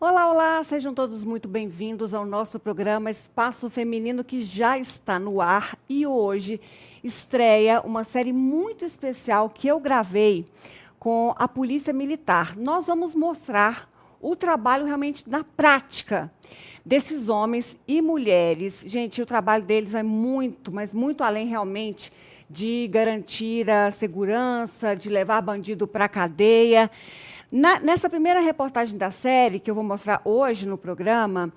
Olá, olá, sejam todos muito bem-vindos ao nosso programa Espaço Feminino, que já está no ar e hoje estreia uma série muito especial que eu gravei com a Polícia Militar. Nós vamos mostrar o trabalho realmente na prática desses homens e mulheres. Gente, o trabalho deles vai muito, mas muito além realmente de garantir a segurança, de levar bandido para a cadeia. Nessa primeira reportagem da série, que eu vou mostrar hoje no programa,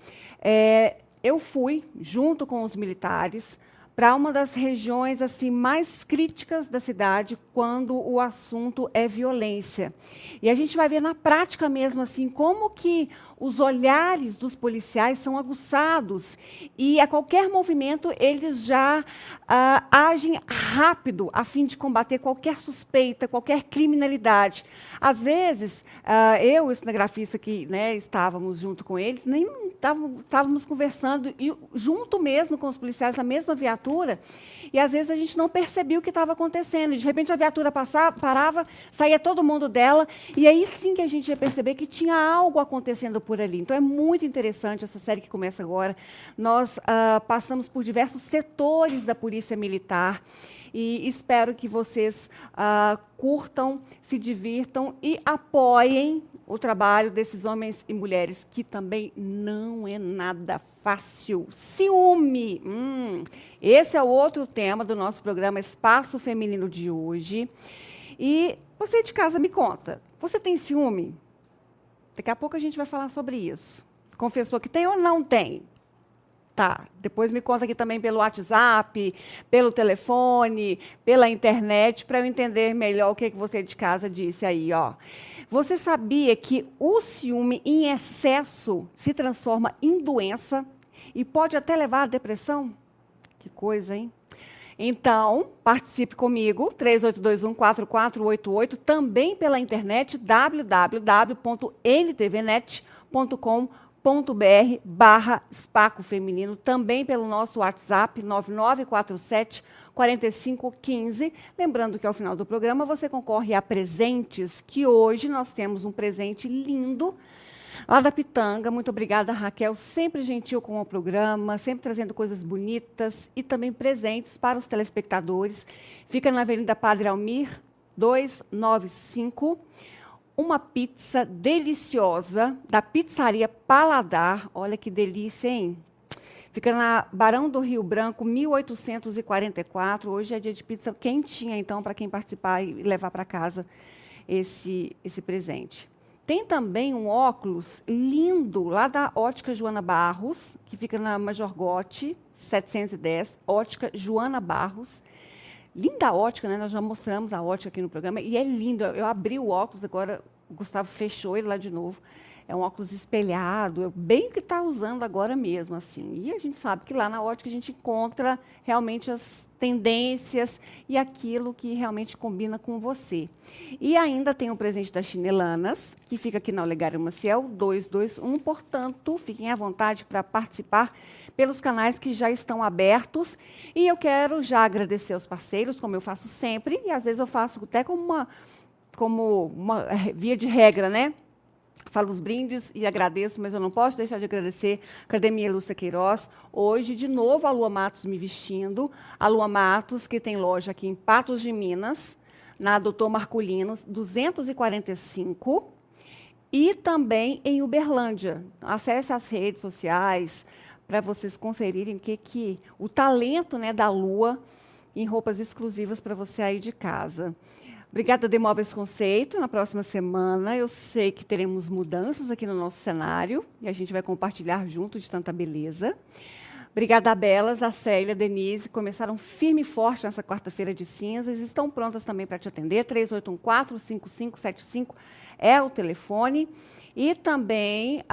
eu fui, junto com os militares, para uma das regiões assim mais críticas da cidade quando o assunto é violência. E a gente vai ver na prática mesmo assim como que os olhares dos policiais são aguçados e a qualquer movimento eles já agem rápido a fim de combater qualquer suspeita, qualquer criminalidade. Às vezes, eu e o cinegrafista que estávamos junto com eles, nem estávamos conversando e junto mesmo com os policiais na mesma viatura, e às vezes a gente não percebia o que estava acontecendo. E, de repente a viatura parava, saía todo mundo dela, e aí sim que a gente ia perceber que tinha algo acontecendo por ali. Então é muito interessante essa série que começa agora. Nós passamos por diversos setores da Polícia Militar, e espero que vocês curtam, se divirtam e apoiem o trabalho desses homens e mulheres, que também não é nada fácil. Ciúme! Esse é o outro tema do nosso programa Espaço Feminino de hoje. E você de casa me conta, você tem ciúme? Daqui a pouco a gente vai falar sobre isso. Confessou que tem ou não tem? Tá, depois me conta aqui também pelo WhatsApp, pelo telefone, pela internet, para eu entender melhor o que você de casa disse aí, ó. Você sabia que o ciúme em excesso se transforma em doença e pode até levar à depressão? Que coisa, hein? Então, participe comigo, 3821-4488, também pela internet, www.ntvnet.com.br/Espaco Feminino, também pelo nosso WhatsApp, 9947-4515. Lembrando que ao final do programa você concorre a presentes, que hoje nós temos um presente lindo, lá da Pitanga. Muito obrigada, Raquel, sempre gentil com o programa, sempre trazendo coisas bonitas e também presentes para os telespectadores. Fica na Avenida Padre Almir, 295. Uma pizza deliciosa da Pizzaria Paladar. Olha que delícia, hein? Fica na Barão do Rio Branco, 1844. Hoje é dia de pizza quentinha, então, para quem participar e levar para casa esse presente. Tem também um óculos lindo lá da Ótica Joana Barros, que fica na Major Gotti, 710, Ótica Joana Barros. Linda ótica, né? Nós já mostramos a ótica aqui no programa, e é lindo. Eu abri o óculos, agora o Gustavo fechou ele lá de novo. É um óculos espelhado, bem que está usando agora mesmo, assim. E a gente sabe que lá na ótica a gente encontra realmente as tendências e aquilo que realmente combina com você. E ainda tem o presente das Chinelanas, que fica aqui na Olegário Maciel, 221. Portanto, fiquem à vontade para participar pelos canais que já estão abertos. E eu quero já agradecer aos parceiros, como eu faço sempre, e às vezes eu faço até como uma via de regra, né? Falo os brindes e agradeço, mas eu não posso deixar de agradecer a Academia Lúcia Queiroz. Hoje, de novo, a Lua Matos me vestindo. A Lua Matos, que tem loja aqui em Patos de Minas, na Doutor Marculinos, 245. E também em Uberlândia. Acesse as redes sociais para vocês conferirem o talento, né, da Lua em roupas exclusivas para você aí de casa. Obrigada, Demóveis Conceito. Na próxima semana, eu sei que teremos mudanças aqui no nosso cenário, e a gente vai compartilhar junto de tanta beleza. Obrigada, Belas, a Célia, a Denise, começaram firme e forte nessa quarta-feira de cinzas, estão prontas também para te atender. 3814-5575 é o telefone. E também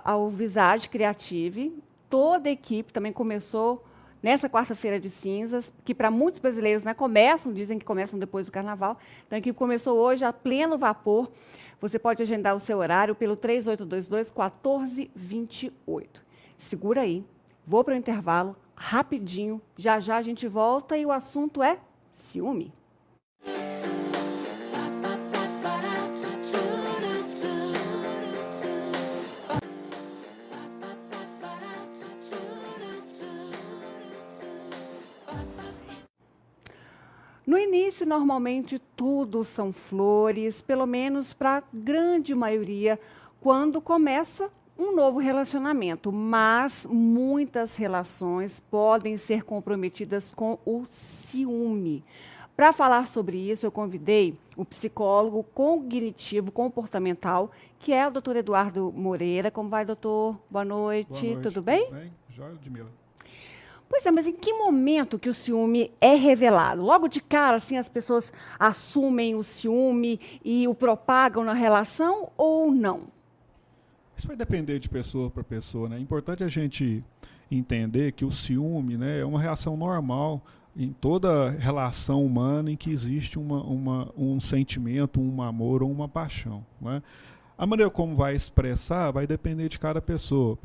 ao Visage Creative, toda a equipe também começou nessa quarta-feira de cinzas, que para muitos brasileiros, né, dizem que começam depois do carnaval. Então, a equipe começou hoje a pleno vapor. Você pode agendar o seu horário pelo 3822-1428. Segura aí, vou para o intervalo, rapidinho, já já a gente volta e o assunto é ciúme. início, normalmente, tudo são flores, pelo menos para a grande maioria, quando começa um novo relacionamento. Mas muitas relações podem ser comprometidas com o ciúme. Para falar sobre isso, eu convidei o psicólogo cognitivo comportamental, que é o doutor Eduardo Moreira. Como vai, doutor? Boa noite. Boa noite. Tudo bem? Tudo bem? Jóia, Ludmila. Pois é, mas em que momento que o ciúme é revelado? Logo de cara, assim, as pessoas assumem o ciúme e o propagam na relação ou não? Isso vai depender de pessoa para pessoa, né? É importante a gente entender que o ciúme, né, é uma reação normal em toda relação humana em que existe um sentimento, um amor ou uma paixão, né? A maneira como vai expressar vai depender de cada pessoa.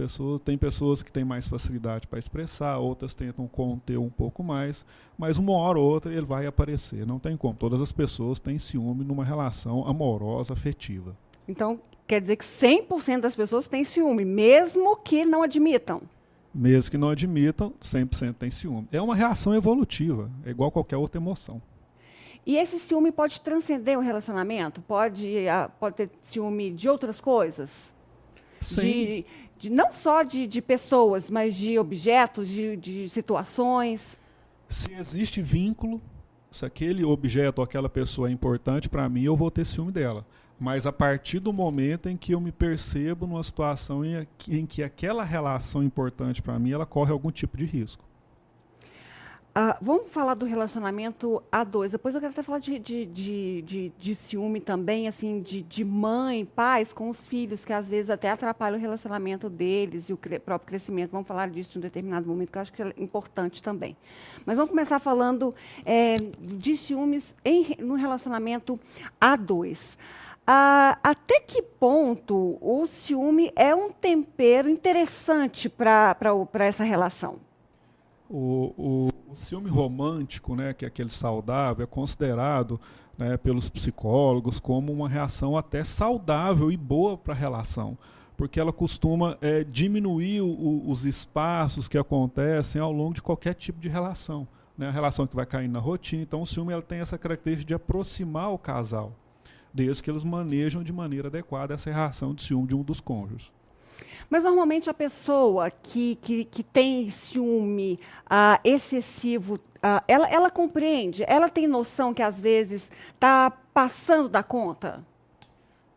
Tem pessoas que têm mais facilidade para expressar, outras tentam conter um pouco mais, mas uma hora ou outra ele vai aparecer. Não tem como. Todas as pessoas têm ciúme numa relação amorosa, afetiva. Então, quer dizer que 100% das pessoas têm ciúme, mesmo que não admitam. Mesmo que não admitam, 100% tem ciúme. É uma reação evolutiva, é igual qualquer outra emoção. E esse ciúme pode transcender um relacionamento? Pode ter ciúme de outras coisas? Sim. Não só de pessoas, mas de objetos, de situações? Se existe vínculo, se aquele objeto ou aquela pessoa é importante para mim, eu vou ter ciúme dela. Mas a partir do momento em que eu me percebo numa situação em que aquela relação importante para mim, ela corre algum tipo de risco. Vamos falar do relacionamento a dois. Depois eu quero até falar de ciúme também, assim, de mãe, pais com os filhos, que às vezes até atrapalham o relacionamento deles e o próprio crescimento. Vamos falar disso em um determinado momento, que eu acho que é importante também. Mas vamos começar falando de ciúmes no relacionamento a dois. Até que ponto o ciúme é um tempero interessante para essa relação? O ciúme romântico, né, que é aquele saudável, é considerado, né, pelos psicólogos como uma reação até saudável e boa para a relação, porque ela costuma diminuir os espaços que acontecem ao longo de qualquer tipo de relação, né, a relação que vai caindo na rotina. Então o ciúme ela tem essa característica de aproximar o casal, desde que eles manejam de maneira adequada essa reação de ciúme de um dos cônjuges. Mas normalmente a pessoa que tem ciúme excessivo, ela compreende, ela tem noção que às vezes está passando da conta?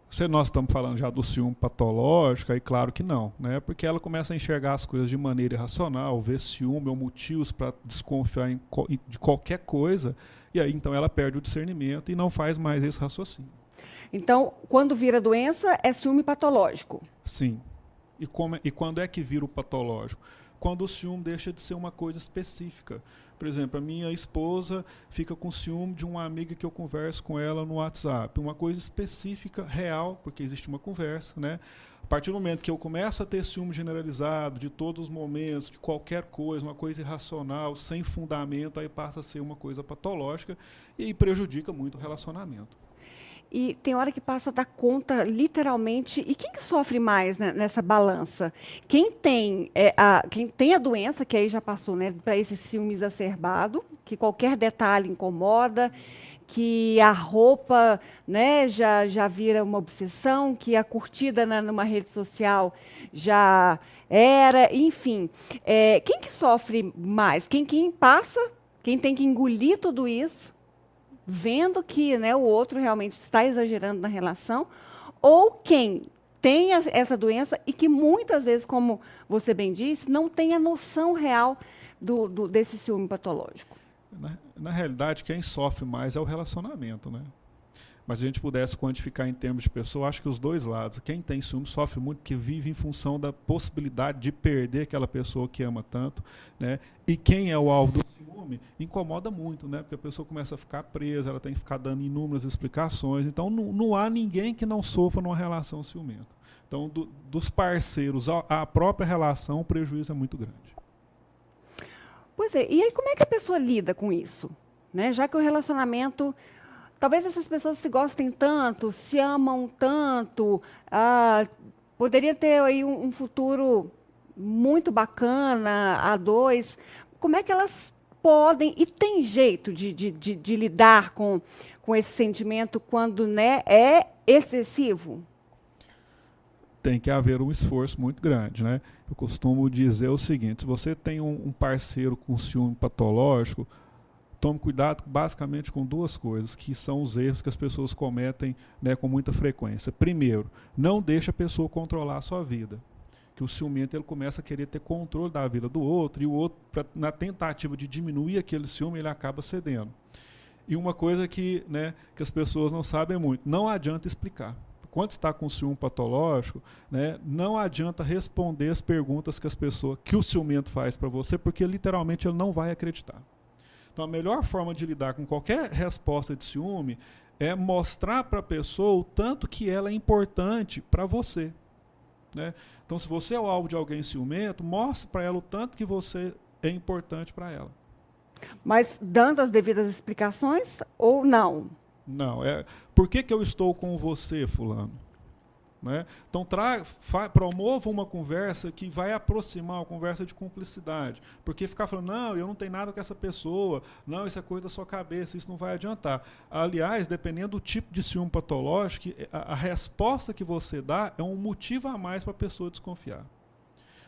Se nós estamos falando já do ciúme patológico, aí claro que não, né? Porque ela começa a enxergar as coisas de maneira irracional, ver ciúme ou motivos para desconfiar de qualquer coisa, e aí então ela perde o discernimento e não faz mais esse raciocínio. Então, quando vira doença, é ciúme patológico? Sim. E quando é que vira o patológico? Quando o ciúme deixa de ser uma coisa específica. Por exemplo, a minha esposa fica com ciúme de uma amiga que eu converso com ela no WhatsApp. Uma coisa específica, real, porque existe uma conversa, né? A partir do momento que eu começo a ter ciúme generalizado de todos os momentos, de qualquer coisa, uma coisa irracional, sem fundamento, aí passa a ser uma coisa patológica e aí prejudica muito o relacionamento. E tem hora que passa da conta, literalmente. E quem que sofre mais, né, nessa balança? Quem tem a doença, que aí já passou, né, para esse ciúme exacerbado, que qualquer detalhe incomoda, que a roupa, né, já vira uma obsessão, que a curtida numa rede social já era, enfim. Quem que sofre mais? Quem passa, quem tem que engolir tudo isso, vendo que, né, o outro realmente está exagerando na relação, ou quem tem essa doença e que muitas vezes, como você bem disse, não tem a noção real desse ciúme patológico. Na realidade, quem sofre mais é o relacionamento, né? Mas se a gente pudesse quantificar em termos de pessoa, acho que os dois lados. Quem tem ciúme sofre muito porque vive em função da possibilidade de perder aquela pessoa que ama tanto, né? E quem é o alvo do ciúme incomoda muito, né? Porque a pessoa começa a ficar presa, ela tem que ficar dando inúmeras explicações. Então não há ninguém que não sofra numa relação ciumenta. Então, dos parceiros à própria relação, o prejuízo é muito grande. Pois é, e aí como é que a pessoa lida com isso? Né? Já que o relacionamento... Talvez essas pessoas se gostem tanto, se amam tanto, poderia ter aí um futuro muito bacana, a dois. Como é que elas podem e tem jeito de lidar com esse sentimento quando, né, é excessivo? Tem que haver um esforço muito grande, né? Eu costumo dizer o seguinte: se você tem um parceiro com ciúme patológico, tome cuidado basicamente com duas coisas, que são os erros que as pessoas cometem, né, com muita frequência. Primeiro, não deixe a pessoa controlar a sua vida. Que o ciumento ele começa a querer ter controle da vida do outro, e o outro, na tentativa de diminuir aquele ciúme, ele acaba cedendo. E uma coisa que, né, que as pessoas não sabem muito: não adianta explicar. Quando está com ciúme patológico, né, não adianta responder as perguntas que o ciumento faz para você, porque literalmente ele não vai acreditar. Então a melhor forma de lidar com qualquer resposta de ciúme é mostrar para a pessoa o tanto que ela é importante para você, né? Então, se você é o alvo de alguém ciumento, mostre para ela o tanto que você é importante para ela. Mas dando as devidas explicações ou não? Não, por que eu estou com você, fulano? Né? Então, promova uma conversa que vai aproximar, uma conversa de cumplicidade. Porque ficar falando, não, eu não tenho nada com essa pessoa, não, isso é coisa da sua cabeça, isso não vai adiantar. Aliás, dependendo do tipo de ciúme patológico, a resposta que você dá é um motivo a mais para a pessoa desconfiar.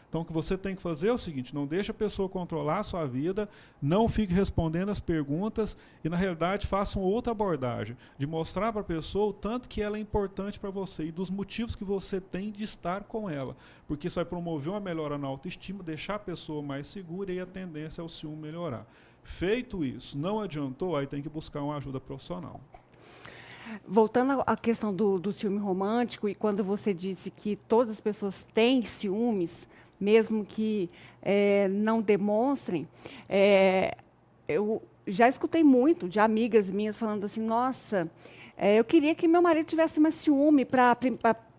Então, o que você tem que fazer é o seguinte: não deixe a pessoa controlar a sua vida, não fique respondendo as perguntas e, na realidade, faça uma outra abordagem, de mostrar para a pessoa o tanto que ela é importante para você e dos motivos que você tem de estar com ela. Porque isso vai promover uma melhora na autoestima, deixar a pessoa mais segura e a tendência é o ciúme melhorar. Feito isso, não adiantou, aí tem que buscar uma ajuda profissional. Voltando à questão do ciúme romântico, e quando você disse que todas as pessoas têm ciúmes, mesmo que não demonstrem, eu já escutei muito de amigas minhas falando assim, nossa, eu queria que meu marido tivesse mais ciúme para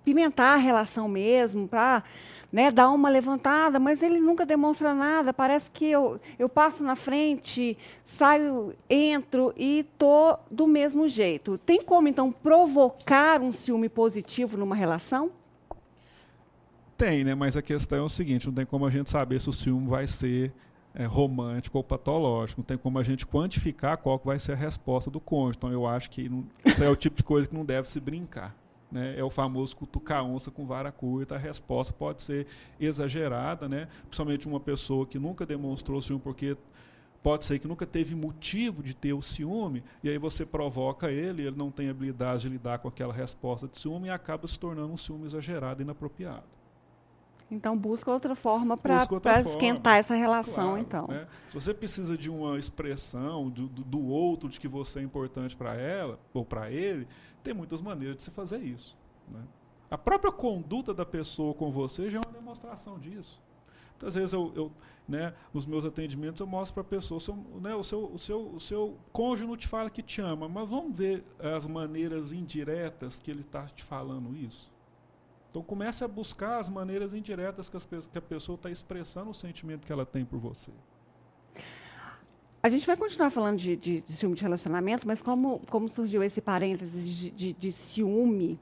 pimentar a relação mesmo, para, né, dar uma levantada, mas ele nunca demonstra nada, parece que eu passo na frente, saio, entro e estou do mesmo jeito. Tem como, então, provocar um ciúme positivo numa relação? Tem, né? Mas a questão é o seguinte: não tem como a gente saber se o ciúme vai ser romântico ou patológico, não tem como a gente quantificar qual que vai ser a resposta do cônjuge. Então eu acho que isso é o tipo de coisa que não deve se brincar, né? É o famoso cutucar onça com vara curta. A resposta pode ser exagerada, né? Principalmente uma pessoa que nunca demonstrou ciúme, porque pode ser que nunca teve motivo de ter o ciúme, e aí você provoca ele não tem habilidade de lidar com aquela resposta de ciúme e acaba se tornando um ciúme exagerado e inapropriado. Então, busca outra forma para esquentar essa relação, claro, então. Né? Se você precisa de uma expressão do outro, de que você é importante para ela ou para ele, tem muitas maneiras de se fazer isso. Né? A própria conduta da pessoa com você já é uma demonstração disso. Muitas vezes, né, nos meus atendimentos, eu mostro para a pessoa, o seu cônjuge não te fala que te ama, mas vamos ver as maneiras indiretas que ele está te falando isso. Então comece a buscar as maneiras indiretas que a pessoa está expressando o sentimento que ela tem por você. A gente vai continuar falando de ciúme de relacionamento, mas como surgiu esse parênteses de ciúme,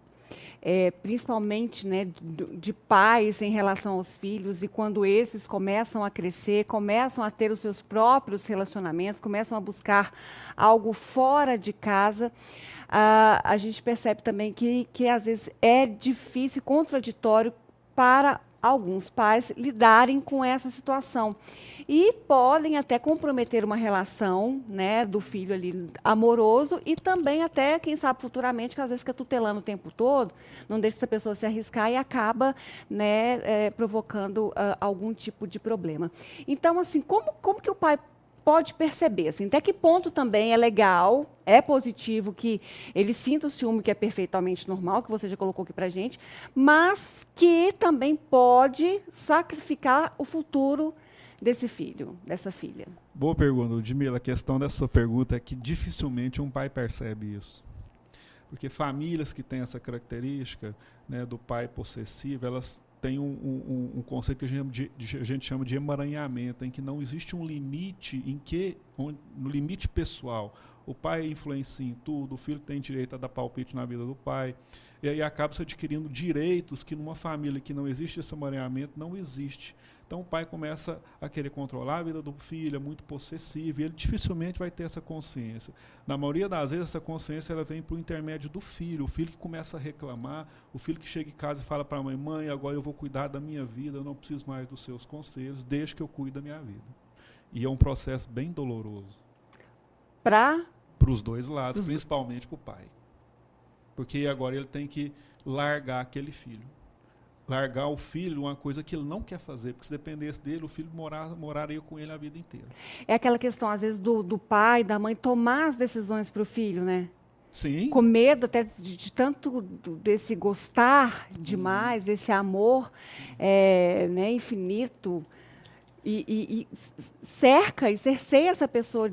principalmente, né, de pais em relação aos filhos, e quando esses começam a crescer, começam a ter os seus próprios relacionamentos, começam a buscar algo fora de casa, a gente percebe também que às vezes é difícil e contraditório para alguns pais lidarem com essa situação. E podem até comprometer uma relação, né, do filho ali amoroso, e também até, quem sabe, futuramente, que às vezes fica tutelando o tempo todo, não deixa essa pessoa se arriscar e acaba, né, provocando algum tipo de problema. Então, assim, como que o pai pode perceber, assim, até que ponto também é legal, é positivo que ele sinta o ciúme, que é perfeitamente normal, que você já colocou aqui para a gente, mas que também pode sacrificar o futuro desse filho, dessa filha. Boa pergunta, Ludmila. A questão dessa sua pergunta é que dificilmente um pai percebe isso. Porque famílias que têm essa característica, né, do pai possessivo, elas tem um conceito que a gente chama de emaranhamento, em que não existe um limite, no limite pessoal. O pai influencia em tudo, o filho tem direito a dar palpite na vida do pai. e aí acaba se adquirindo direitos que numa família que não existe esse amareamento, não existe. Então o pai começa a querer controlar a vida do filho, é muito possessivo, e ele dificilmente vai ter essa consciência. Na maioria das vezes, essa consciência ela vem por intermédio do filho, o filho que começa a reclamar, o filho que chega em casa e fala para a mãe, mãe, agora eu vou cuidar da minha vida, eu não preciso mais dos seus conselhos, deixa que eu cuide da minha vida. E é um processo bem doloroso. Para os dois lados, principalmente para o pai. Porque agora ele tem que largar aquele filho. Largar o filho uma coisa que ele não quer fazer, porque se dependesse dele, o filho moraria com ele a vida inteira. É aquela questão, às vezes, do pai, da mãe tomar as decisões para o filho, né? Sim. Com medo até de tanto desse gostar demais, desse amor né, infinito. E cerca e cerceia essa pessoa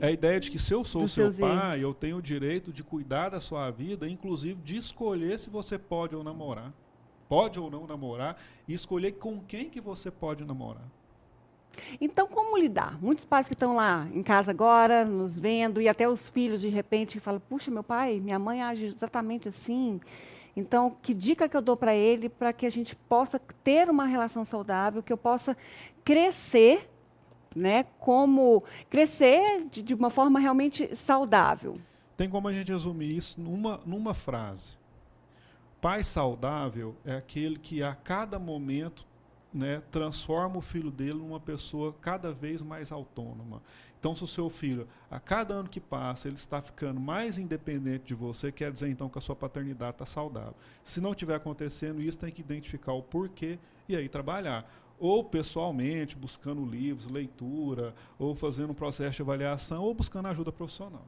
É a ideia de que se eu sou seu pai, erros. eu tenho o direito de cuidar da sua vida, inclusive de escolher se você pode ou namorar. Pode ou não namorar, e escolher com quem que você pode namorar. Então, como lidar? Muitos pais que estão lá em casa agora, nos vendo, e até os filhos, de repente, que falam, puxa, meu pai, minha mãe age exatamente assim. Então, que dica que eu dou para ele para que a gente possa ter uma relação saudável, que eu possa crescer, né, crescer de uma forma realmente saudável? Tem como a gente resumir isso numa frase. Pai saudável é aquele que a cada momento, né, transforma o filho dele numa pessoa cada vez mais autônoma. Então, se o seu filho, a cada ano que passa, ele está ficando mais independente de você, quer dizer, então, que a sua paternidade está saudável. Se não estiver acontecendo isso, tem que identificar o porquê e aí trabalhar. Ou pessoalmente, buscando livros, leitura, ou fazendo um processo de avaliação, ou buscando ajuda profissional.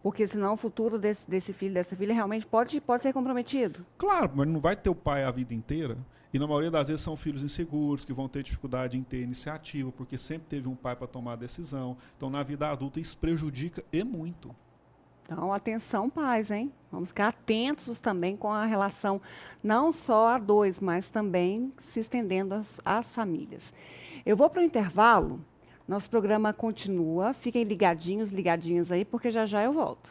Porque senão o futuro desse filho, dessa filha, realmente pode ser comprometido. Claro, mas não vai ter o pai a vida inteira. E na maioria das vezes são filhos inseguros, que vão ter dificuldade em ter iniciativa, porque sempre teve um pai para tomar a decisão. Então, na vida adulta, isso prejudica e muito. Então, atenção, pais, hein? Vamos ficar atentos também com a relação, não só a dois, mas também se estendendo às famílias. Eu vou para o intervalo. Nosso programa continua. Fiquem ligadinhos aí, porque já já eu volto.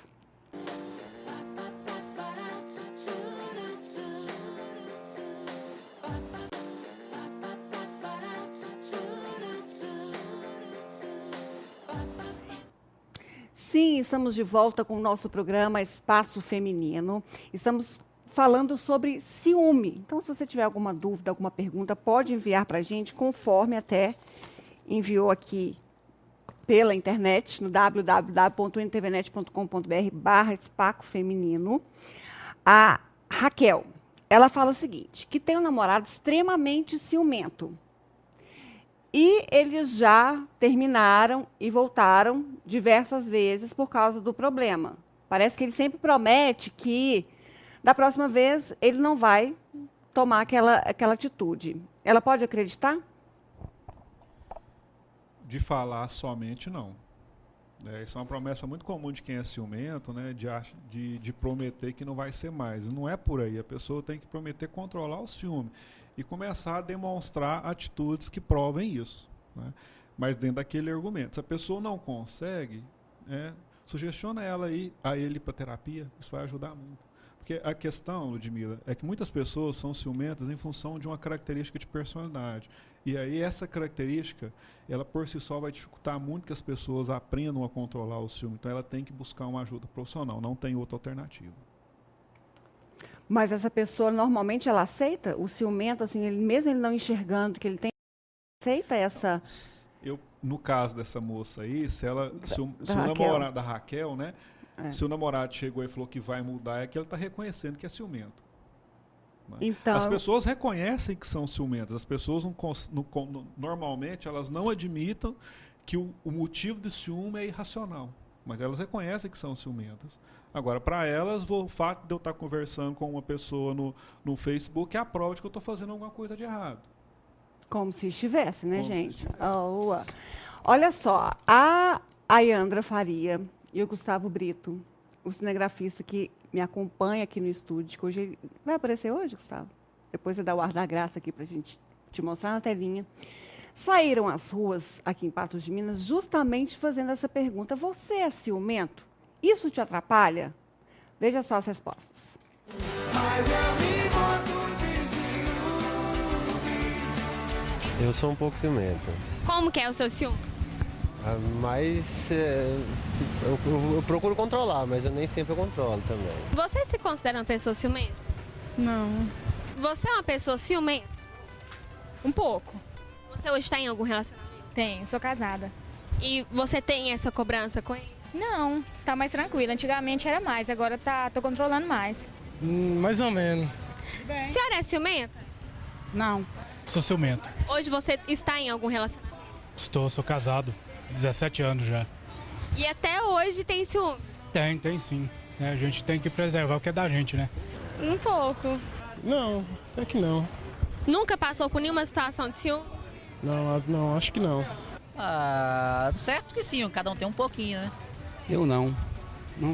Sim, estamos de volta com o nosso programa Espaço Feminino. Estamos falando sobre ciúme. Então, se você tiver alguma dúvida, alguma pergunta, pode enviar para a gente, conforme até enviou aqui pela internet, no www.ntvnet.com.br/espaço feminino. A Raquel, ela fala o seguinte, que tem um namorado extremamente ciumento. E eles já terminaram e voltaram diversas vezes por causa do problema. Parece que ele sempre promete que, da próxima vez, ele não vai tomar aquela atitude. Ela pode acreditar? De falar somente, não. Isso é uma promessa muito comum de quem é ciumento, né, de prometer que não vai ser mais. Não é por aí. A pessoa tem que prometer controlar o ciúme e começar a demonstrar atitudes que provem isso. Né? Mas dentro daquele argumento. Se a pessoa não consegue, sugestiona ela a ele para terapia. Isso vai ajudar muito. Porque a questão, Ludmila, é que muitas pessoas são ciumentas em função de uma característica de personalidade. E aí essa característica, ela por si só vai dificultar muito que as pessoas aprendam a controlar o ciúme. Então ela tem que buscar uma ajuda profissional, não tem outra alternativa. Mas essa pessoa, normalmente, ela aceita o ciumento, assim, mesmo ele não enxergando que ele tem, aceita essa... No caso dessa moça aí, se o namorado da Raquel, né? Se o namorado chegou e falou que vai mudar, é que ele está reconhecendo que é ciumento. Então, as pessoas reconhecem que são ciumentas. As pessoas normalmente elas não admitem que o motivo de ciúme é irracional, mas elas reconhecem que são ciumentas. Agora, para elas, o fato de eu estar conversando com uma pessoa no Facebook é a prova de que eu estou fazendo alguma coisa de errado. Como se estivesse, né, gente? Olha só, a Ayandra Faria e o Gustavo Brito, o cinegrafista que me acompanha aqui no estúdio, que hoje vai aparecer hoje, Gustavo? Depois você dá o ar da graça aqui para a gente te mostrar na telinha. Saíram às ruas aqui em Patos de Minas justamente fazendo essa pergunta. Você é ciumento? Isso te atrapalha? Veja só as respostas. Eu sou um pouco ciumento. Como que é o seu ciúme? Mas eu procuro controlar, mas eu nem sempre eu controlo também. Você se considera uma pessoa ciumenta? Não, Você é uma pessoa ciumenta? um pouco. Você hoje está em algum relacionamento? Tenho, sou casada. E você tem essa cobrança com ele? Não, tá mais tranquilo. Antigamente era mais, agora tô controlando mais. Mais ou menos. A senhora é ciumenta? Não. Sou ciumento. Hoje você está em algum relacionamento? Sou casado. 17 anos já. E até hoje tem ciúme? Tem sim. A gente tem que preservar o que é da gente, né? Um pouco. Não, é que não. Nunca passou por nenhuma situação de ciúme? Não, acho que não. Ah, certo que sim, cada um tem um pouquinho, né? Eu não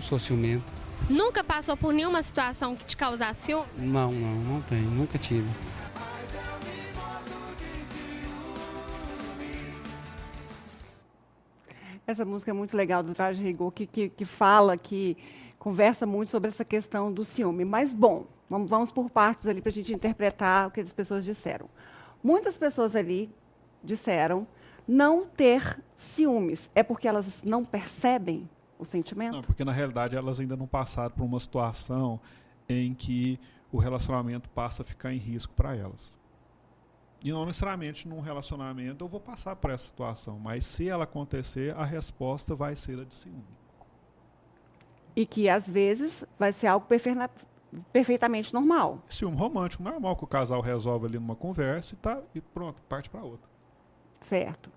sou ciumento. Nunca passou por nenhuma situação que te causasse ciúme? Não tenho, nunca tive. Essa música é muito legal do Traje Rigor, que fala, que conversa muito sobre essa questão do ciúme. Mas, bom, vamos por partes ali para a gente interpretar o que as pessoas disseram. Muitas pessoas ali disseram não ter ciúmes. É porque elas não percebem o sentimento? Não, porque na realidade elas ainda não passaram por uma situação em que o relacionamento passa a ficar em risco para elas. E não necessariamente num relacionamento eu vou passar por essa situação, mas se ela acontecer, a resposta vai ser a de ciúme. E que às vezes vai ser algo perfeitamente normal. Ciúme romântico, normal, que o casal resolve ali numa conversa e pronto, parte para outra. Certo.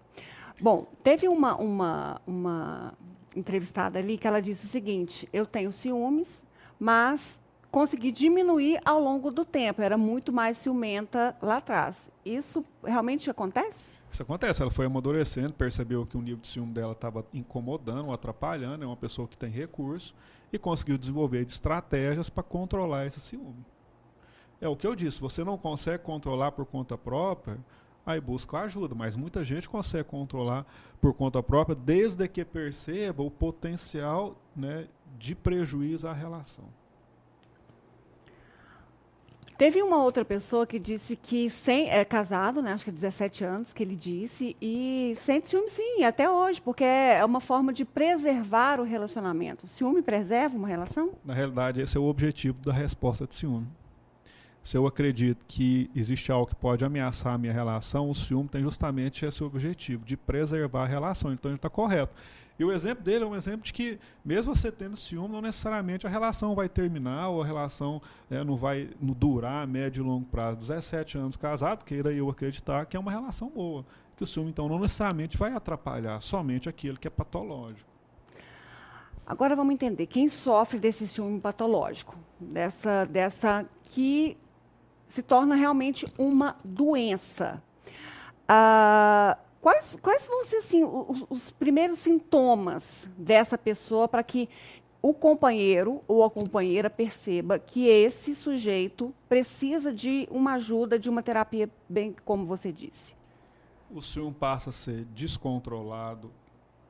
Bom, teve uma entrevistada ali que ela disse o seguinte: eu tenho ciúmes, mas consegui diminuir ao longo do tempo. Era muito mais ciumenta lá atrás. Isso realmente acontece? Isso acontece, ela foi amadurecendo, percebeu que o nível de ciúme dela estava incomodando ou atrapalhando, é uma pessoa que tem recurso e conseguiu desenvolver estratégias para controlar esse ciúme. É o que eu disse, você não consegue controlar por conta própria, aí busca ajuda, mas muita gente consegue controlar por conta própria desde que perceba o potencial, né, de prejuízo à relação. Teve uma outra pessoa que disse que é casado, né, acho que 17 anos, que ele disse, e sente ciúme sim, até hoje, porque é uma forma de preservar o relacionamento. O ciúme preserva uma relação? Na realidade, esse é o objetivo da resposta de ciúme. Se eu acredito que existe algo que pode ameaçar a minha relação, o ciúme tem justamente esse objetivo, de preservar a relação. Então ele está correto. E o exemplo dele é um exemplo de que, mesmo você tendo ciúme, não necessariamente a relação vai terminar ou a relação não vai durar a médio e longo prazo. 17 anos casado, queira eu acreditar que é uma relação boa. Que o ciúme, então, não necessariamente vai atrapalhar, somente aquele que é patológico. Agora vamos entender, quem sofre desse ciúme patológico, dessa que se torna realmente uma doença. Quais vão ser assim, os primeiros sintomas dessa pessoa para que o companheiro ou a companheira perceba que esse sujeito precisa de uma ajuda, de uma terapia, bem como você disse? O ciúme passa a ser descontrolado,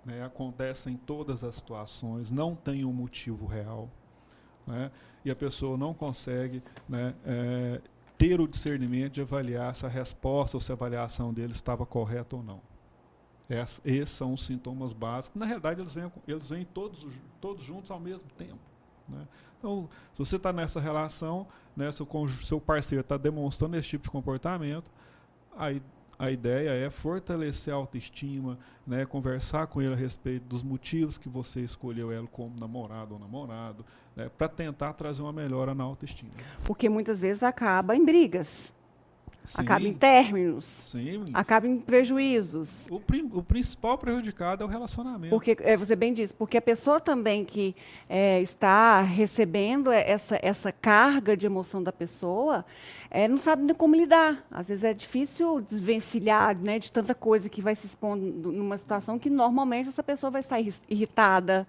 né, acontece em todas as situações, não tem um motivo real, né, e a pessoa não consegue, né, ter o discernimento de avaliar se a resposta ou se a avaliação dele estava correta ou não. Esses são os sintomas básicos. Na realidade, eles vêm todos juntos ao mesmo tempo, né? Então, se você está nessa relação, né, seu parceiro está demonstrando esse tipo de comportamento, a ideia é fortalecer a autoestima, né, conversar com ele a respeito dos motivos que você escolheu ela como namorado ou namorado, né, para tentar trazer uma melhora na autoestima. Porque muitas vezes acaba em brigas, Sim, acaba em términos, sim. acaba em prejuízos. O principal prejudicado é o relacionamento. Porque, você bem disse, porque a pessoa também que está recebendo essa carga de emoção da pessoa, não sabe nem como lidar. Às vezes é difícil desvencilhar, né, de tanta coisa que vai se expondo numa situação que normalmente essa pessoa vai estar irritada,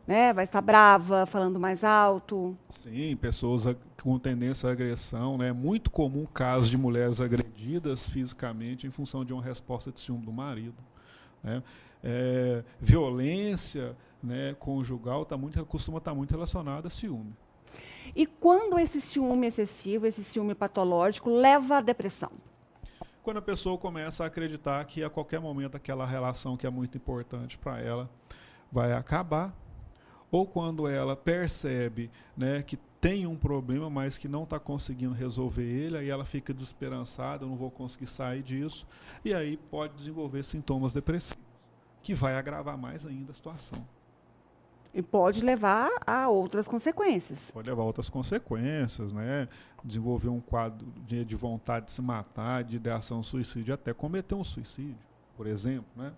né, vai estar brava, falando mais alto. Sim, pessoas com tendência à agressão, né? É muito comum casos de mulheres agredidas fisicamente em função de uma resposta de ciúme do marido, né? Violência, né, conjugal costuma estar muito relacionada a ciúme. E quando esse ciúme excessivo, esse ciúme patológico, leva à depressão? Quando a pessoa começa a acreditar que a qualquer momento aquela relação que é muito importante para ela vai acabar, ou quando ela percebe, né, que tem um problema, mas que não está conseguindo resolver ele, aí ela fica desesperançada, eu não vou conseguir sair disso, e aí pode desenvolver sintomas depressivos, que vai agravar mais ainda a situação. E pode levar a outras consequências. Pode levar a outras consequências, né? Desenvolver um quadro de vontade de se matar, de ideação ao suicídio, até cometer um suicídio, por exemplo, né?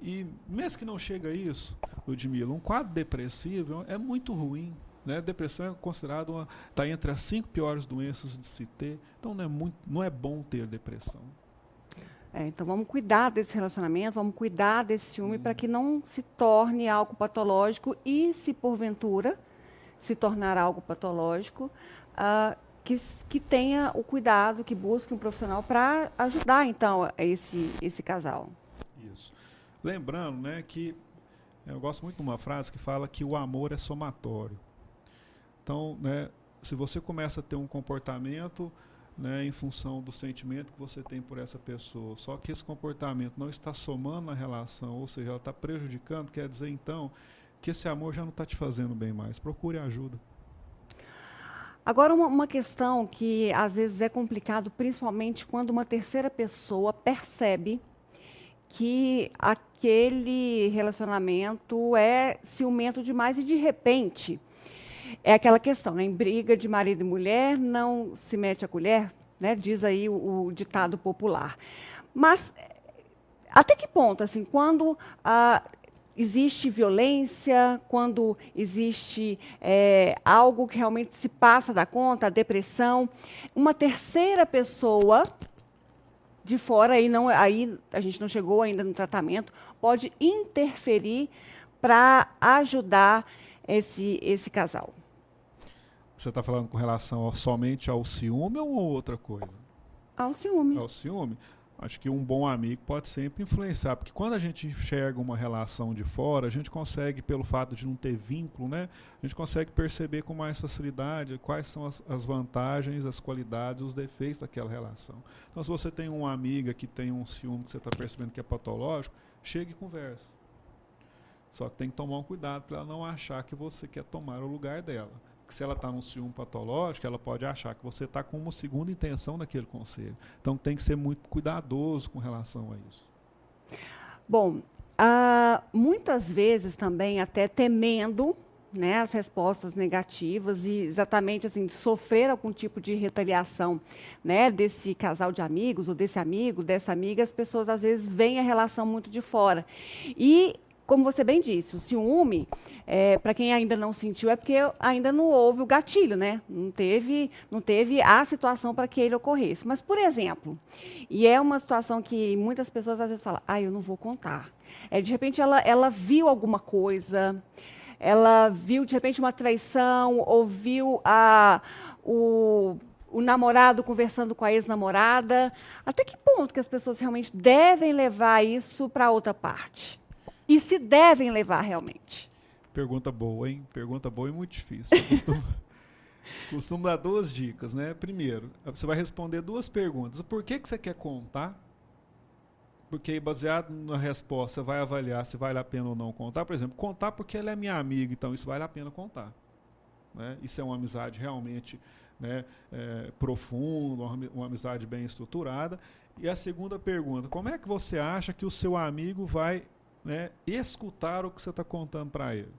E mesmo que não chega a isso, Ludmila, um quadro depressivo é muito ruim, né? Depressão é considerada está entre as 5 piores doenças de se ter, então não é bom ter depressão. Então vamos cuidar desse relacionamento, vamos cuidar desse ciúme para que não se torne algo patológico e, se porventura se tornar algo patológico, que tenha o cuidado, que busque um profissional para ajudar, então, esse casal. Isso. Lembrando, né, que eu gosto muito de uma frase que fala que o amor é somatório. Então, né, se você começa a ter um comportamento, né, em função do sentimento que você tem por essa pessoa, só que esse comportamento não está somando na relação, ou seja, ela está prejudicando, quer dizer, então, que esse amor já não está te fazendo bem mais. Procure ajuda. Agora, uma questão que às vezes é complicado, principalmente quando uma terceira pessoa percebe que aquele relacionamento é ciumento demais e, de repente, é aquela questão, né? Em briga de marido e mulher, não se mete a colher, né? Diz aí o ditado popular. Mas até que ponto, assim, quando existe violência, quando existe algo que realmente se passa da conta, a depressão, uma terceira pessoa de fora, aí a gente não chegou ainda no tratamento, pode interferir para ajudar esse casal. Você está falando com relação somente ao ciúme ou outra coisa? Ao ciúme. Ao ciúme? Acho que um bom amigo pode sempre influenciar, porque quando a gente enxerga uma relação de fora, a gente consegue, pelo fato de não ter vínculo, né, a gente consegue perceber com mais facilidade quais são as vantagens, as qualidades, os defeitos daquela relação. Então, se você tem uma amiga que tem um ciúme que você está percebendo que é patológico, chegue e converse. Só que tem que tomar um cuidado para ela não achar que você quer tomar o lugar dela. Porque se ela está num ciúme patológico, ela pode achar que você está com uma segunda intenção naquele conselho. Então tem que ser muito cuidadoso com relação a isso. Bom, muitas vezes também até temendo, né, as respostas negativas e exatamente assim, de sofrer algum tipo de retaliação, né, desse casal de amigos ou desse amigo, dessa amiga, as pessoas às vezes veem a relação muito de fora. E como você bem disse, o ciúme, para quem ainda não sentiu, é porque ainda não houve o gatilho, né? Não teve a situação para que ele ocorresse. Mas, por exemplo, e é uma situação que muitas pessoas às vezes falam, eu não vou contar. De repente, ela viu alguma coisa, ela viu, de repente, uma traição, ou viu o namorado conversando com a ex-namorada. Até que ponto que as pessoas realmente devem levar isso para outra parte? E se devem levar realmente? Pergunta boa, hein? Pergunta boa e muito difícil. Eu costumo dar 2 dicas, né? Primeiro, você vai responder 2 perguntas. Por que você quer contar? Porque baseado na resposta, você vai avaliar se vale a pena ou não contar. Por exemplo, contar porque ela é minha amiga, então isso vale a pena contar. Né? Isso é uma amizade realmente, né, profunda, uma amizade bem estruturada. E a segunda pergunta, como é que você acha que o seu amigo vai, né, escutar o que você está contando para ele?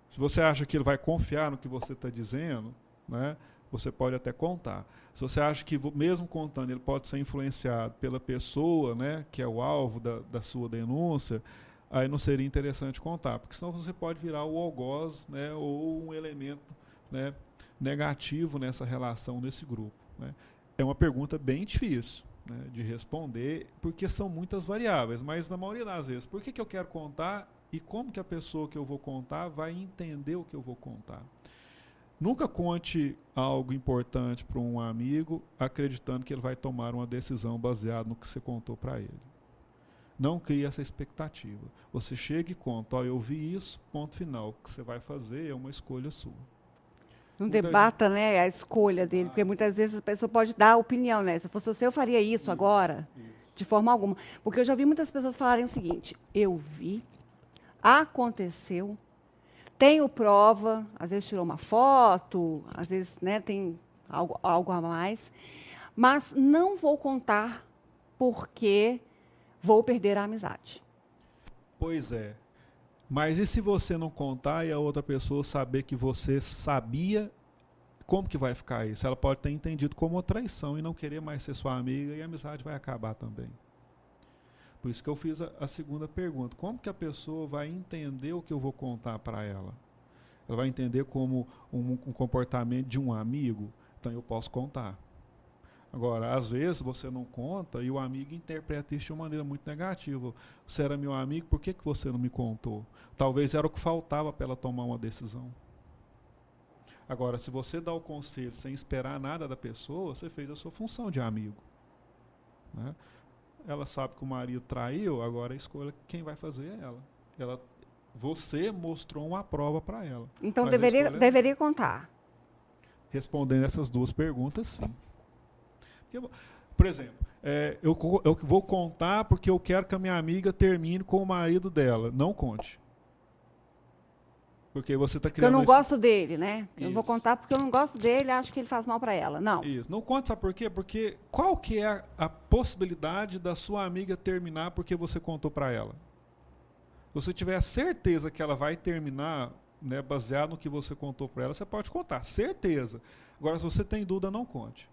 Se você acha que ele vai confiar no que você está dizendo, né, você pode até contar. Se você acha que, mesmo contando, ele pode ser influenciado pela pessoa, né, que é o alvo da sua denúncia, aí não seria interessante contar, porque senão você pode virar o algoz, né, ou um elemento, né, negativo nessa relação, nesse grupo. Né. É uma pergunta bem difícil, né, de responder, porque são muitas variáveis, mas na maioria das vezes, por que eu quero contar e como que a pessoa que eu vou contar vai entender o que eu vou contar? Nunca conte algo importante para um amigo acreditando que ele vai tomar uma decisão baseada no que você contou para ele. Não crie essa expectativa. Você chega e conta, ó, eu vi isso, ponto final. O que você vai fazer é uma escolha sua. Não Muita debata, né, a escolha dele, porque muitas vezes a pessoa pode dar opinião, né? Se fosse você, eu faria isso agora, de forma alguma. Porque eu já vi muitas pessoas falarem o seguinte: eu vi, aconteceu, tenho prova, às vezes tirou uma foto, às vezes, né, tem algo a mais, mas não vou contar porque vou perder a amizade. Pois é. Mas e se você não contar e a outra pessoa saber que você sabia, como que vai ficar isso? Ela pode ter entendido como uma traição e não querer mais ser sua amiga e a amizade vai acabar também. Por isso que eu fiz a segunda pergunta. Como que a pessoa vai entender o que eu vou contar para ela? Ela vai entender como um comportamento de um amigo? Então eu posso contar. Agora, às vezes você não conta e o amigo interpreta isso de uma maneira muito negativa. Você era meu amigo, por que você não me contou? Talvez era o que faltava para ela tomar uma decisão. Agora, se você dá o conselho sem esperar nada da pessoa, você fez a sua função de amigo. Né? Ela sabe que o marido traiu, agora a escolha quem vai fazer é ela. Você mostrou uma prova para ela. Então Mas deveria contar. Respondendo essas duas perguntas, sim. Por exemplo, eu vou contar porque eu quero que a minha amiga termine com o marido dela. Não conte. Porque você está criando... Porque eu não gosto dele, né? Isso. Eu vou contar porque eu não gosto dele, acho que ele faz mal para ela. Não. Isso. Não conte, sabe por quê? Porque qual que é a possibilidade da sua amiga terminar porque você contou para ela? Se você tiver certeza que ela vai terminar, né, baseado no que você contou para ela, você pode contar. Certeza. Agora, se você tem dúvida, não conte.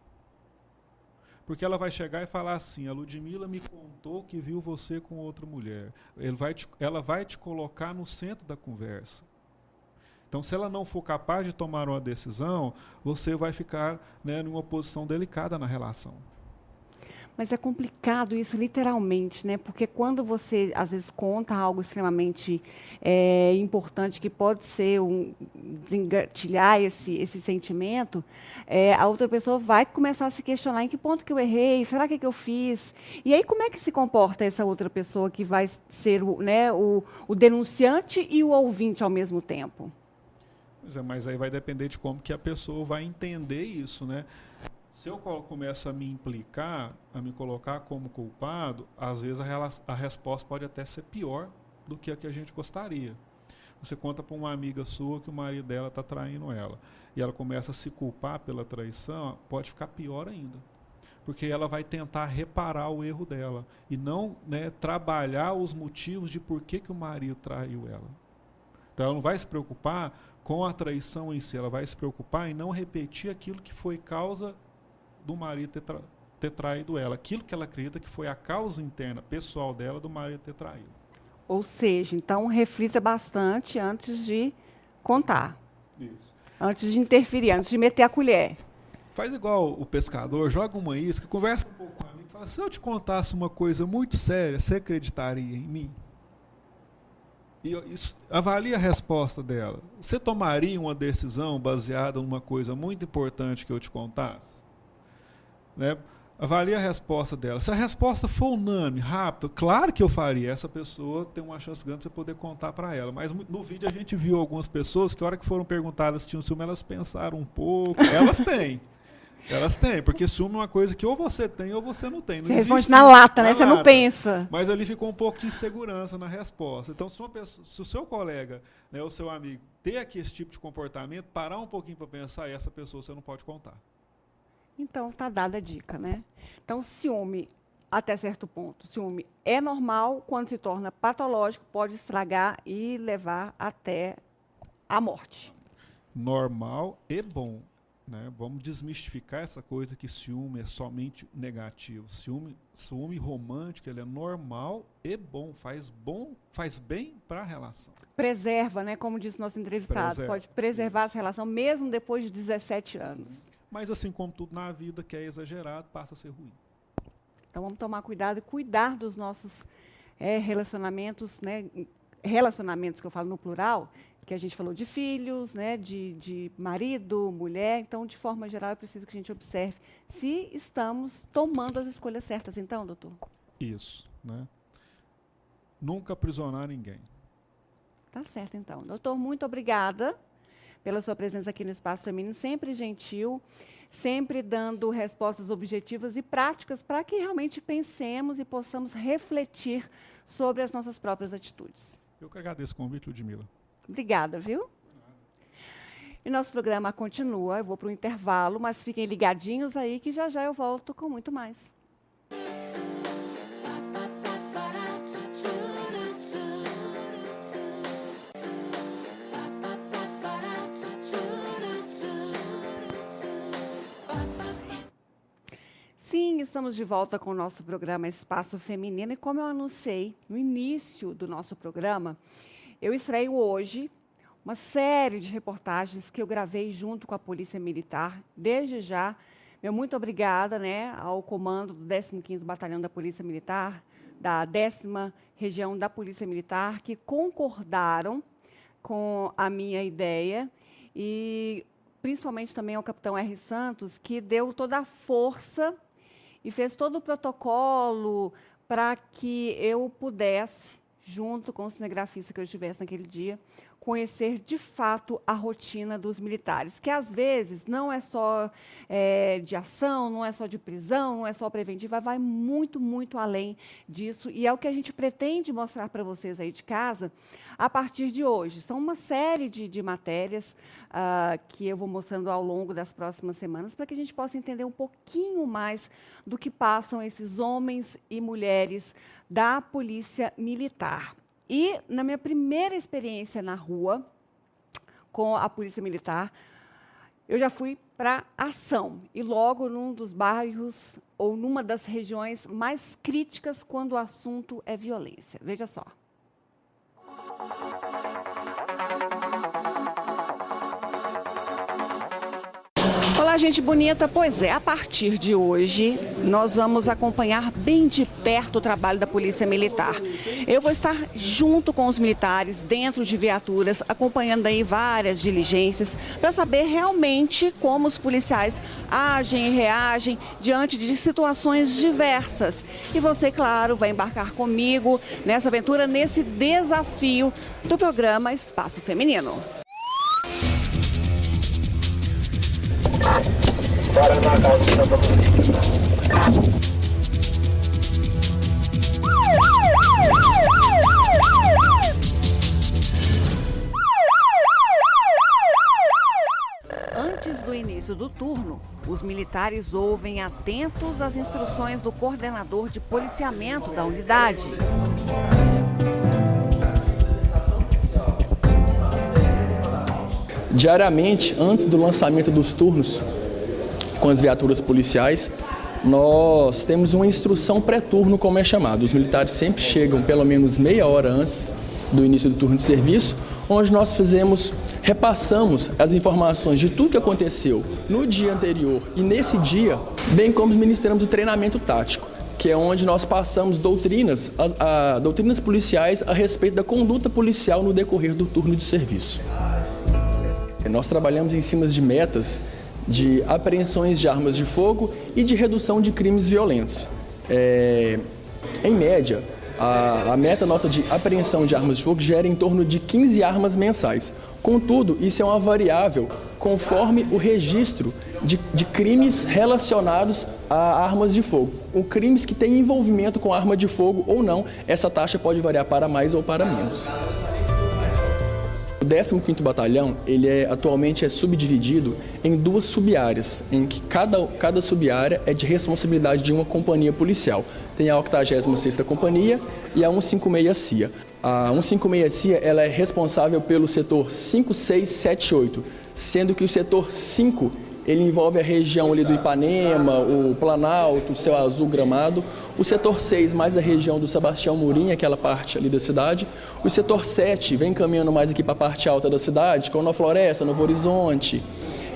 Porque ela vai chegar e falar assim: a Ludmila me contou que viu você com outra mulher. Ela vai te colocar no centro da conversa. Então, se ela não for capaz de tomar uma decisão, você vai ficar, né, numa posição delicada na relação. Mas é complicado isso, literalmente, né? Porque quando você, às vezes, conta algo extremamente importante, que pode ser desengatilhar esse sentimento, a outra pessoa vai começar a se questionar: em que ponto que eu errei? Será que eu fiz? E aí, como é que se comporta essa outra pessoa que vai ser o denunciante e o ouvinte ao mesmo tempo? Pois é, mas aí vai depender de como que a pessoa vai entender isso, né? Se eu começo a me implicar, a me colocar como culpado, às vezes a resposta pode até ser pior do que a que a gente gostaria. Você conta para uma amiga sua que o marido dela está traindo ela, e ela começa a se culpar pela traição, pode ficar pior ainda. Porque ela vai tentar reparar o erro dela e não, né, trabalhar os motivos de por que o marido traiu ela. Então ela não vai se preocupar com a traição em si, ela vai se preocupar em não repetir aquilo que foi causa do marido ter traído ela. Aquilo que ela acredita que foi a causa interna, pessoal dela, do marido ter traído. Ou seja, então reflita bastante antes de contar. Isso. Antes de interferir, antes de meter a colher. Faz igual o pescador, joga uma isca, conversa um pouco com o amigo, fala: se eu te contasse uma coisa muito séria, você acreditaria em mim? E avalie a resposta dela. Você tomaria uma decisão baseada numa coisa muito importante que eu te contasse? Né? Avalie a resposta dela. Se a resposta for unânime, rápido, claro que eu faria. Essa pessoa tem uma chance grande de você poder contar para ela. Mas no vídeo a gente viu algumas pessoas que, a hora que foram perguntadas se tinham ciúme, elas pensaram um pouco. Elas têm. Elas têm, porque ciúme é uma coisa que ou você tem ou você não tem. Não você existe responde na lata, né? na Você lata. não pensa. Mas ali ficou um pouco de insegurança na resposta. Então, se o seu colega, né, o seu amigo, ter aqui esse tipo de comportamento, parar um pouquinho para pensar, essa pessoa você não pode contar. Então, tá dada a dica, né? Então, ciúme, até certo ponto, ciúme é normal, quando se torna patológico, pode estragar e levar até a morte. Normal e bom. Né? Vamos desmistificar essa coisa que ciúme é somente negativo. Ciúme romântico, ele é normal e bom, faz bem para a relação. Preserva, né? Como disse nosso entrevistado, pode preservar essa relação mesmo depois de 17 anos. Mas assim como tudo na vida que é exagerado, passa a ser ruim. Então vamos tomar cuidado e cuidar dos nossos relacionamentos, né? Relacionamentos que eu falo no plural, que a gente falou de filhos, né? De marido, mulher. Então, de forma geral, é preciso que a gente observe se estamos tomando as escolhas certas. Então, doutor? Isso, né? nunca aprisionar ninguém. Tá certo, então. Doutor, muito obrigada pela sua presença aqui no Espaço Feminino, sempre gentil, sempre dando respostas objetivas e práticas para que realmente pensemos e possamos refletir sobre as nossas próprias atitudes. Eu que agradeço o convite, Ludmila. Obrigada, viu? E nosso programa continua, eu vou para o intervalo, mas fiquem ligadinhos aí que já já eu volto com muito mais. Sim, estamos de volta com o nosso programa Espaço Feminino e como eu anunciei no início do nosso programa, eu estreio hoje uma série de reportagens que eu gravei junto com a Polícia Militar. Desde já, meu muito obrigada, né, ao comando do 15º Batalhão da Polícia Militar, da 10ª Região da Polícia Militar, que concordaram com a minha ideia e principalmente também ao Capitão R. Santos, que deu toda a força e fez todo o protocolo para que eu pudesse, junto com o cinegrafista que eu estivesse naquele dia, conhecer de fato a rotina dos militares, que às vezes não é só de ação, não é só de prisão, não é só preventiva, vai muito, muito além disso. E é o que a gente pretende mostrar para vocês aí de casa a partir de hoje. São uma série de matérias que eu vou mostrando ao longo das próximas semanas para que a gente possa entender um pouquinho mais do que passam esses homens e mulheres da Polícia Militar. E, na minha primeira experiência na rua, com a Polícia Militar, eu já fui para ação. E logo num dos bairros, ou numa das regiões mais críticas quando o assunto é violência. Veja só. Olá, gente bonita. Pois é, a partir de hoje, nós vamos acompanhar bem de perto o trabalho da Polícia Militar. Eu vou estar junto com os militares, dentro de viaturas, acompanhando aí várias diligências, para saber realmente como os policiais agem e reagem diante de situações diversas. E você, claro, vai embarcar comigo nessa aventura, nesse desafio do programa Espaço Feminino. Antes do início do turno, os militares ouvem atentos as instruções do coordenador de policiamento da unidade. Diariamente, antes do lançamento dos turnos com as viaturas policiais, nós temos uma instrução pré-turno, como é chamado. Os militares sempre chegam pelo menos meia hora antes do início do turno de serviço, onde nós repassamos as informações de tudo que aconteceu no dia anterior e nesse dia, bem como ministramos o treinamento tático, que é onde nós passamos doutrinas policiais a respeito da conduta policial no decorrer do turno de serviço. Nós trabalhamos em cima de metas de apreensões de armas de fogo e de redução de crimes violentos. Em média, a meta nossa de apreensão de armas de fogo gera em torno de 15 armas mensais. Contudo, isso é uma variável conforme o registro de crimes relacionados a armas de fogo. Ou crimes que têm envolvimento com arma de fogo ou não, essa taxa pode variar para mais ou para menos. O 15º Batalhão, atualmente é subdividido em duas subáreas, em que cada subárea é de responsabilidade de uma companhia policial. Tem a 86ª Companhia e a 156 CIA. A 156 CIA ela é responsável pelo setor 5, 6, 7 e 8, sendo que o setor 5 ele envolve a região ali do Ipanema, o Planalto, o Céu Azul, Gramado. O setor 6, mais a região do Sebastião Murim, aquela parte ali da cidade. O setor 7 vem caminhando mais aqui para a parte alta da cidade, com a Floresta, Novo Horizonte.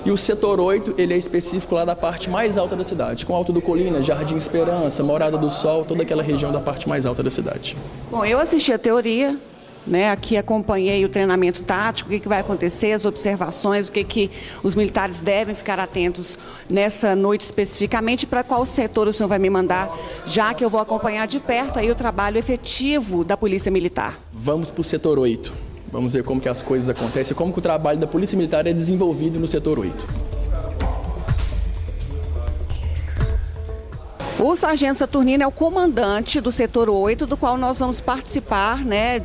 E o setor 8, ele é específico lá da parte mais alta da cidade, com Alto do Colina, Jardim Esperança, Morada do Sol, toda aquela região da parte mais alta da cidade. Bom, eu assisti a teoria, né? Aqui acompanhei o treinamento tático, o que vai acontecer, as observações, o que os militares devem ficar atentos nessa noite especificamente, para qual setor o senhor vai me mandar, já que eu vou acompanhar de perto aí o trabalho efetivo da Polícia Militar. Vamos para o setor 8. Vamos ver como que as coisas acontecem, como que o trabalho da Polícia Militar é desenvolvido no setor 8. O sargento Saturnino é o comandante do setor 8, do qual nós vamos participar, né,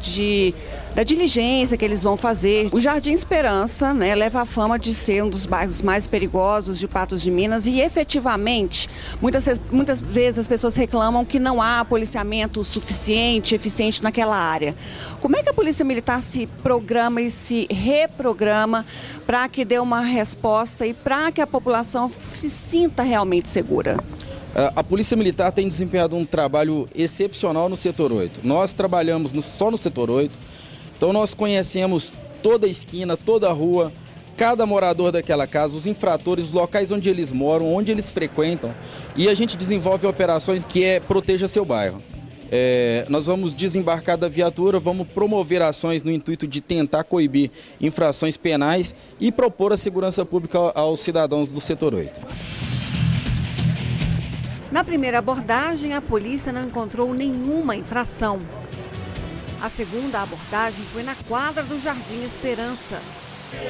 da diligência que eles vão fazer. O Jardim Esperança, né, leva a fama de ser um dos bairros mais perigosos de Patos de Minas e, efetivamente, muitas vezes as pessoas reclamam que não há policiamento suficiente, eficiente naquela área. Como é que a Polícia Militar se programa e se reprograma para que dê uma resposta e para que a população se sinta realmente segura? A Polícia Militar tem desempenhado um trabalho excepcional no setor 8. Nós trabalhamos só no setor 8, então nós conhecemos toda a esquina, toda a rua, cada morador daquela casa, os infratores, os locais onde eles moram, onde eles frequentam, e a gente desenvolve operações que proteja seu bairro. Nós vamos desembarcar da viatura, vamos promover ações no intuito de tentar coibir infrações penais e propor a segurança pública aos cidadãos do setor 8. Na primeira abordagem, a polícia não encontrou nenhuma infração. A segunda abordagem foi na quadra do Jardim Esperança.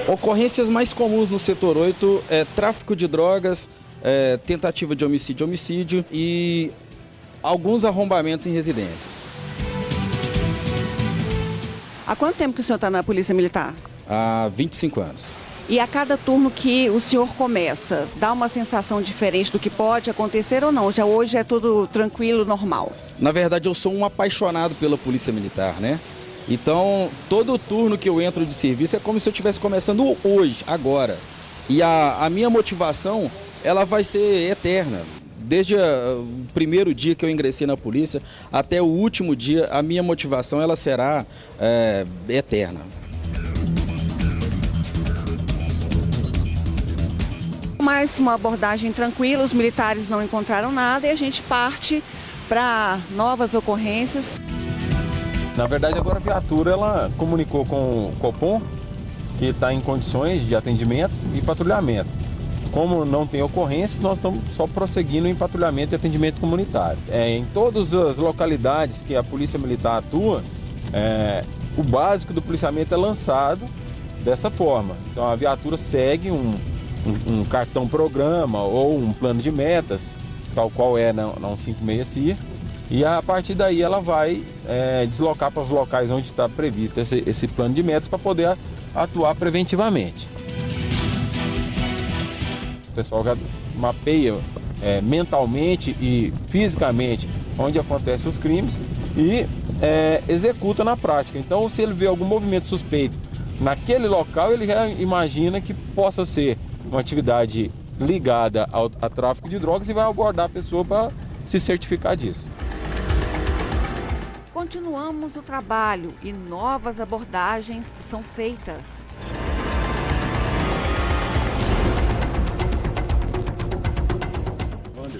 Ocorrências mais comuns no setor 8 é tráfico de drogas, tentativa de homicídio e alguns arrombamentos em residências. Há quanto tempo que o senhor está na Polícia Militar? Há 25 anos. E a cada turno que o senhor começa, dá uma sensação diferente do que pode acontecer ou não? Já hoje é tudo tranquilo, normal? Na verdade, eu sou um apaixonado pela Polícia Militar, né? Então, todo turno que eu entro de serviço é como se eu estivesse começando hoje, agora. E a minha motivação, ela vai ser eterna. Desde o primeiro dia que eu ingressei na polícia até o último dia, a minha motivação ela será eterna. Mais uma abordagem tranquila, os militares não encontraram nada e a gente parte para novas ocorrências. Na verdade, agora a viatura ela comunicou com o Copom que está em condições de atendimento e patrulhamento. Como não tem ocorrências, nós estamos só prosseguindo em patrulhamento e atendimento comunitário. Em todas as localidades que a Polícia Militar atua, o básico do policiamento é lançado dessa forma. Então a viatura segue um cartão programa ou um plano de metas, tal qual é na 156 CIA, e a partir daí ela vai deslocar para os locais onde está previsto esse plano de metas para poder atuar preventivamente. O pessoal já mapeia mentalmente e fisicamente onde acontecem os crimes e executa na prática. Então, se ele vê algum movimento suspeito naquele local, ele já imagina que possa ser uma atividade ligada a tráfico de drogas e vai abordar a pessoa para se certificar disso. Continuamos o trabalho e novas abordagens são feitas.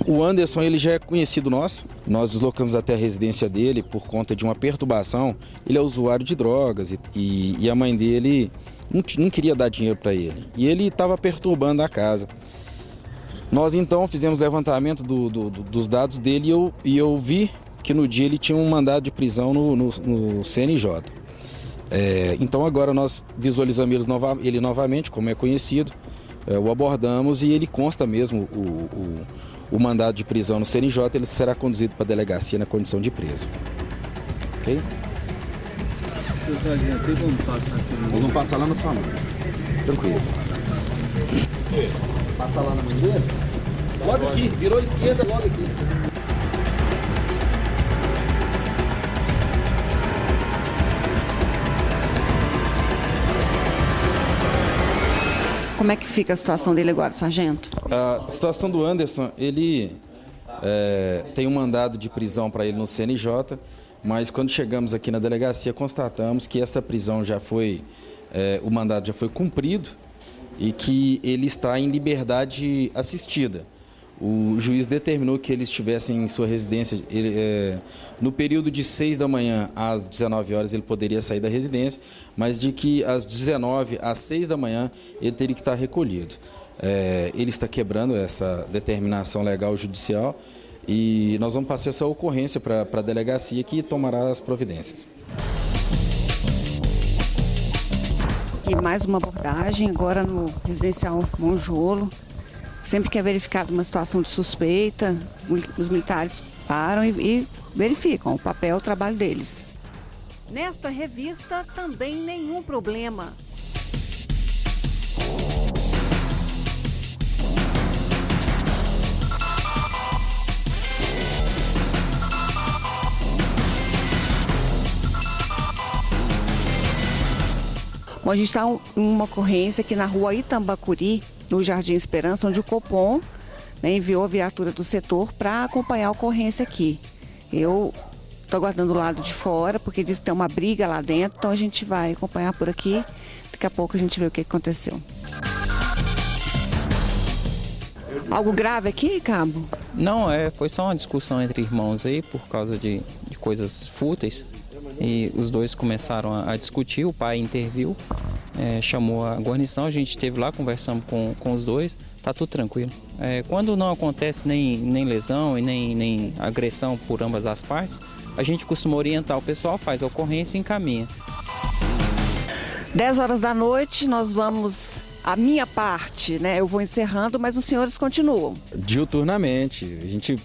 O Anderson ele já é conhecido nosso, nós deslocamos até a residência dele por conta de uma perturbação. Ele é usuário de drogas e a mãe dele não queria dar dinheiro para ele. E ele estava perturbando a casa. Nós então fizemos levantamento dos dados dele e eu vi que no dia ele tinha um mandado de prisão no CNJ. Então agora nós visualizamos ele novamente, como é conhecido, o abordamos e ele consta mesmo o mandado de prisão no CNJ, ele será conduzido para a delegacia na condição de preso. Ok? Vamos passar lá na sua mão. Tranquilo. Passar lá na mão dele? Logo aqui, virou esquerda, logo aqui. Como é que fica a situação dele agora, sargento? A situação do Anderson, ele tem um mandado de prisão para ele no CNJ, mas quando chegamos aqui na delegacia constatamos que essa prisão já foi, o mandado já foi cumprido e que ele está em liberdade assistida. o juiz determinou que eles estivessem em sua residência. No período de 6 da manhã às 19 horas ele poderia sair da residência, mas de que às 19 às 6 da manhã ele teria que estar recolhido. Ele está quebrando essa determinação legal judicial e nós vamos passar essa ocorrência para a delegacia que tomará as providências. E mais uma abordagem agora no residencial Monjolo. Sempre que é verificada uma situação de suspeita, os militares param e verificam o papel, o trabalho deles. Nesta revista, também nenhum problema. Bom, a gente está em uma ocorrência aqui na rua Itambacuri, no Jardim Esperança, onde o Copom, né, enviou a viatura do setor para acompanhar a ocorrência aqui. Eu estou aguardando do lado de fora, porque diz que tem uma briga lá dentro, então a gente vai acompanhar por aqui. Daqui a pouco a gente vê o que aconteceu. Algo grave aqui, Cabo? Não, foi só uma discussão entre irmãos aí, por causa de coisas fúteis. E os dois começaram a discutir, o pai interviu, chamou a guarnição, a gente esteve lá, conversamos com os dois, tá tudo tranquilo. Quando não acontece nem lesão e nem agressão por ambas as partes, a gente costuma orientar o pessoal, faz a ocorrência e encaminha. 10 horas da noite, nós vamos, a minha parte, né? Eu vou encerrando, mas os senhores continuam. Diuturnamente, a gente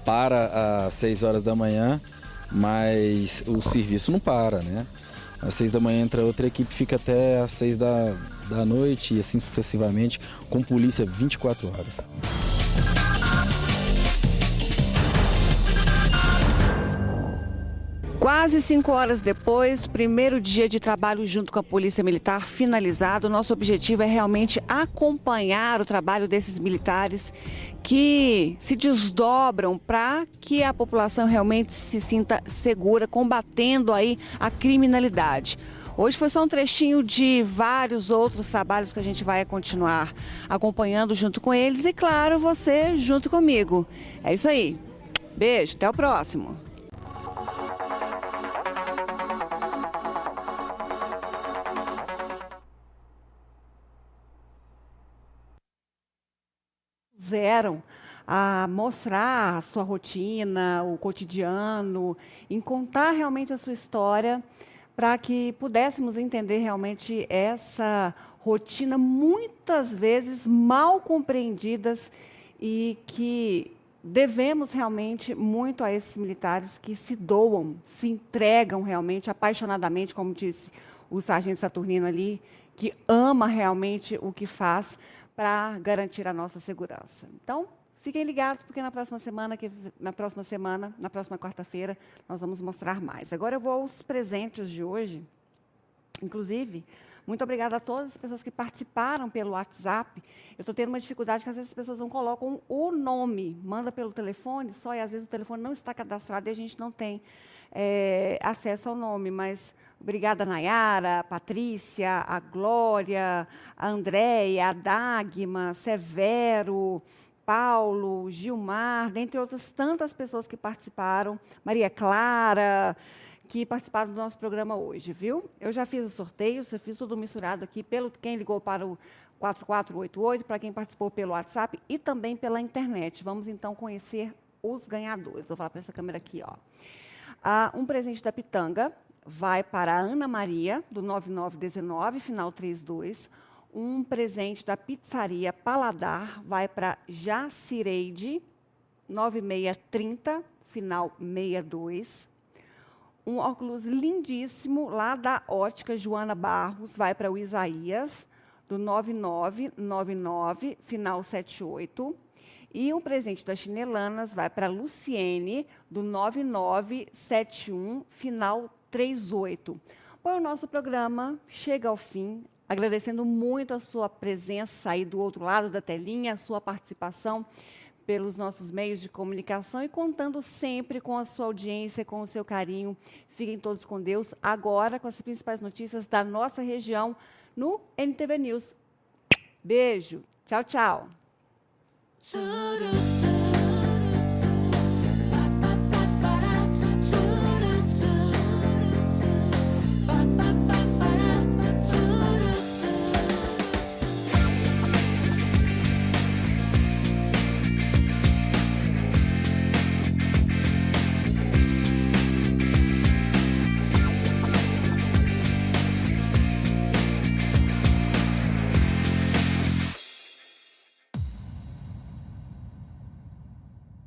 para às 6 horas da manhã, mas o serviço não para, né? Às 6 da manhã entra outra equipe, fica até às 6 da noite e assim sucessivamente, com polícia 24 horas. Quase 5 horas depois, primeiro dia de trabalho junto com a Polícia Militar finalizado, nosso objetivo é realmente acompanhar o trabalho desses militares que se desdobram para que a população realmente se sinta segura, combatendo aí a criminalidade. Hoje foi só um trechinho de vários outros trabalhos que a gente vai continuar acompanhando junto com eles e, claro, você junto comigo. É isso aí. Beijo, até o próximo. A mostrar a sua rotina, o cotidiano, em contar realmente a sua história, para que pudéssemos entender realmente essa rotina, muitas vezes mal compreendidas, e que devemos realmente muito a esses militares que se doam, se entregam realmente, apaixonadamente, como disse o sargento Saturnino ali, que ama realmente o que faz para garantir a nossa segurança. Então, fiquem ligados, porque na próxima quarta-feira, nós vamos mostrar mais. Agora eu vou aos presentes de hoje. Inclusive, muito obrigada a todas as pessoas que participaram pelo WhatsApp. Eu estou tendo uma dificuldade que às vezes as pessoas não colocam o nome, manda pelo telefone só, e às vezes o telefone não está cadastrado e a gente não tem acesso ao nome, mas obrigada a Nayara, a Patrícia, a Glória, a Andréia, a Dagma, Severo, Paulo, Gilmar, dentre outras tantas pessoas que participaram, Maria Clara, que participaram do nosso programa hoje, viu? Eu já fiz os sorteios, eu fiz tudo misturado aqui, pelo quem ligou para o 4488, para quem participou pelo WhatsApp e também pela internet. Vamos, então, conhecer os ganhadores. Vou falar para essa câmera aqui, ó. Um presente da Pitanga vai para a Ana Maria, do 9919, final 32. Um presente da Pizzaria Paladar vai para Jacireide, 9630, final 62. Um óculos lindíssimo lá da Ótica Joana Barros vai para o Isaías, do 9999, final 78. E um presente das Chinelanas vai para a Luciene, do 9971, final 38. Bom, o nosso programa chega ao fim, agradecendo muito a sua presença aí do outro lado da telinha, a sua participação pelos nossos meios de comunicação e contando sempre com a sua audiência, com o seu carinho. Fiquem todos com Deus. Agora, com as principais notícias da nossa região no NTV News. Beijo. Tchau, tchau.